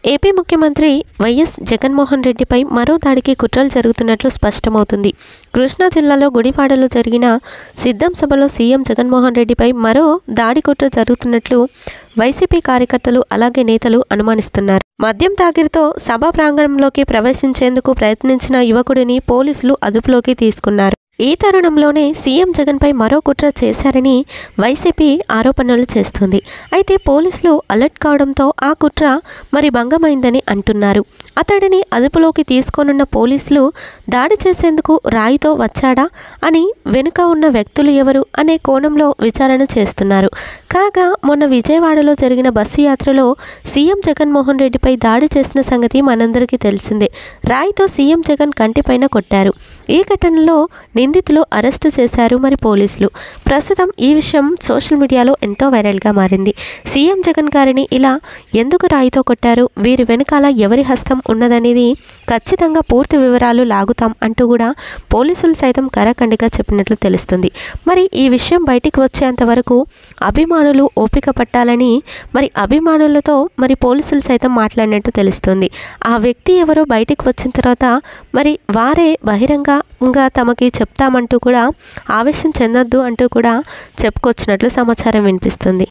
AP ముఖ్యమంత్రి YS Jaganmohan రెడ్డిపై మరో దాడికి కుట్రలు జరుగుతున్నట్లు స్పష్టమవుతుంది. కృష్ణా జిల్లాలో గుడివాడలో జరిగిన సిద్ధం సభలో సీఎం జగన్మోహన్ రెడ్డిపై మరో దాడి కుట్ర జరుగుతున్నట్లు వైసీపీ కార్యకర్తలు అలాగే నేతలు అనుమానిస్తున్నారు. మద్యం తాకిడితో సభా ప్రాంగణంలోకి ప్రవేశించేందుకు ప్రయత్నించిన యువకుడిని పోలీసులు అదుపులోకి తీసుకున్నారు. ఈ తరుణంలోనే సీఎం జగన్పై మరో కుట్ర చేశారని వైసీపీ ఆరోపణలు చేస్తుంది. అయితే పోలీసులు అలర్ట్ కావడంతో ఆ కుట్ర మరి భంగమైందని అంటున్నారు. అతడిని అదుపులోకి తీసుకోనున్న పోలీసులు దాడి చేసేందుకు రాయితో వచ్చాడా అని వెనుక ఉన్న వ్యక్తులు ఎవరు అనే కోణంలో విచారణ చేస్తున్నారు. కాగా మొన్న విజయవాడలో జరిగిన బస్సు యాత్రలో సీఎం జగన్మోహన్ రెడ్డిపై దాడి చేసిన సంగతి మనందరికీ తెలిసిందే. రాయితో సీఎం జగన్ కంటిపైన కొట్టారు. ఈ ఘటనలో నిందితులు అరెస్టు చేశారు మరి పోలీసులు. ప్రస్తుతం ఈ విషయం సోషల్ మీడియాలో ఎంతో వైరల్గా మారింది. సీఎం జగన్ గారిని ఇలా ఎందుకు రాయితో కొట్టారు, వీరి వెనకాల ఎవరి హస్తం ఉన్నదనేది ఖచ్చితంగా పూర్తి వివరాలు లాగుతాం అంటూ కూడా పోలీసులు సైతం కరాఖండిగా చెప్పినట్లు తెలుస్తుంది. మరి ఈ విషయం బయటికి వచ్చేంత వరకు అభిమానులు ఓపిక పట్టాలని మరి అభిమానులతో మరి పోలీసులు సైతం మాట్లాడినట్టు తెలుస్తుంది. ఆ వ్యక్తి ఎవరో బయటికి వచ్చిన తర్వాత మరి వారే బహిరంగంగా తమకి చెప్తామంటూ కూడా ఆవేశం చెందొద్దు అంటూ కూడా చెప్పుకొచ్చినట్లు సమాచారం వినిపిస్తుంది.